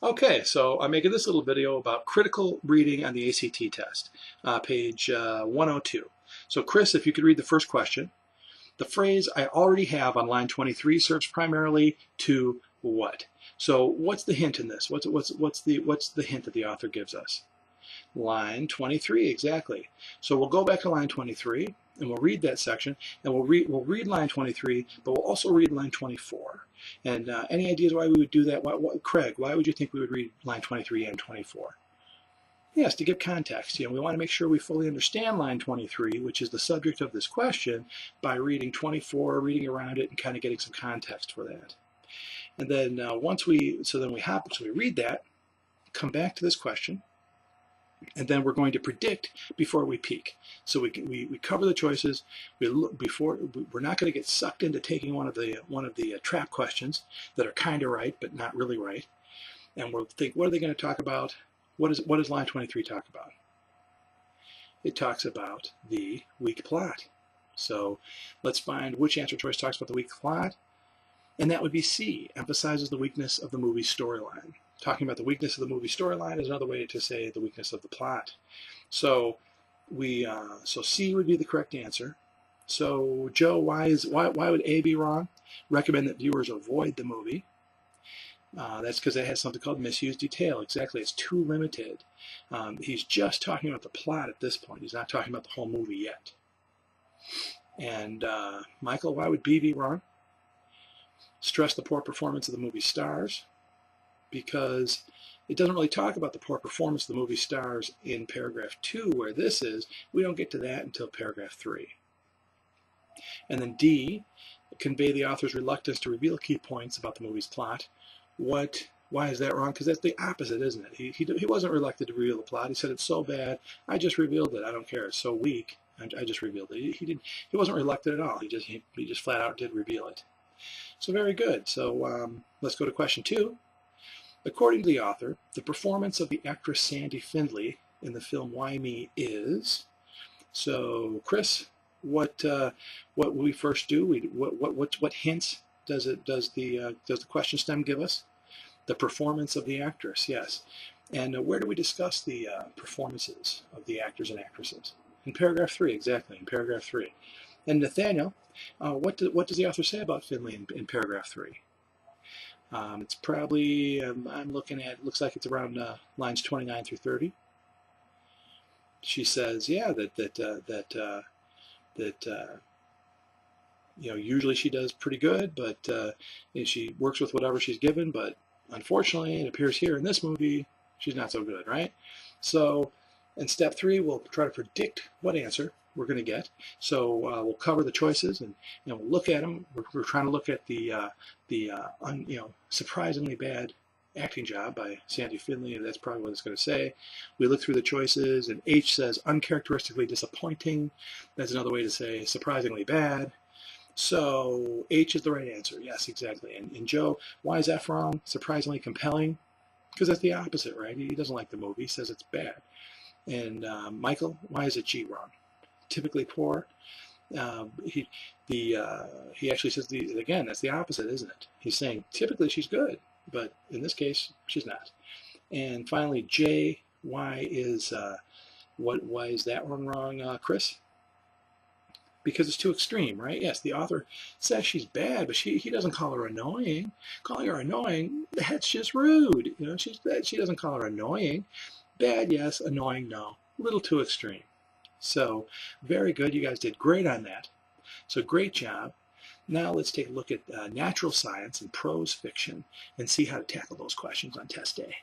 Okay, so I'm making this little video about critical reading on the ACT test, page 102. So Chris, if you could read the first question. The phrase "I already have" on line 23 serves primarily to what? So what's the hint in this? What's the hint that the author gives us? Line 23, exactly. So we'll go back to line 23 and we'll read that section, and we'll read line 23, but we'll also read line 24. And any ideas why we would do that? Craig, why would you think we would read line 23 and 24? Yes, to give context. We want to make sure we fully understand line 23, which is the subject of this question, by reading 24, reading around it, and kind of getting some context for that. And then we read that, come back to this question, and then we're going to predict before we peek. So we cover the choices. We're not going to get sucked into taking one of the trap questions that are kind of right but not really right. And we'll think, what are they going to talk about? What does line 23 talk about? It talks about the weak plot. So let's find which answer choice talks about the weak plot. And that would be C, emphasizes the weakness of the movie storyline. Talking about the weakness of the movie storyline is another way to say the weakness of the plot. So C would be the correct answer. So Joe, why would A be wrong? Recommend that viewers avoid the movie. That's because it has something called misused detail. Exactly, it's too limited. He's just talking about the plot at this point. He's not talking about the whole movie yet. And Michael, why would B be wrong? Stress the poor performance of the movie stars, because it doesn't really talk about the poor performance of the movie stars in paragraph 2, where this is. We don't get to that until paragraph 3. And then D, convey the author's reluctance to reveal key points about the movie's plot. Why is that wrong? Because that's the opposite, isn't it? He wasn't reluctant to reveal the plot. He said, it's so bad, I just revealed it. I don't care. It's so weak, I just revealed it. He wasn't reluctant at all. He just flat out did reveal it. So very good. So let's go to question 2. According to the author, the performance of the actress Sandy Findlay in the film Why Me is. So Chris, what we first do? What hints does the question stem give us? The performance of the actress, yes. And where do we discuss the performances of the actors and actresses? In paragraph 3, exactly. In paragraph 3. And Nathaniel, what does the author say about Findlay in paragraph 3? It's probably, I'm looking at, looks like it's around lines 29 through 30. She says, yeah, that usually she does pretty good, but she works with whatever she's given, but unfortunately, it appears here in this movie, she's not so good, right? So in step 3, we'll try to predict what answer we're going to get. So we'll cover the choices and we'll look at them. We're trying to look at the surprisingly bad acting job by Sandy Findlay, and that's probably what it's going to say. We look through the choices, and H says uncharacteristically disappointing. That's another way to say surprisingly bad. So H is the right answer. Yes, exactly. And Joe, why is F wrong? Surprisingly compelling? Because that's the opposite, right? He doesn't like the movie. He says it's bad. And Michael, why is it G wrong? Typically poor. He actually says, again, that's the opposite, isn't it? He's saying typically she's good, but in this case, she's not. And finally, J, why is that one wrong, Chris? Because it's too extreme, right? Yes, the author says she's bad, but he doesn't call her annoying. Calling her annoying, that's just rude. She doesn't call her annoying. Bad, yes. Annoying, no. A little too extreme. So very good. You guys did great on that. So great job. Now let's take a look at natural science and prose fiction and see how to tackle those questions on test day.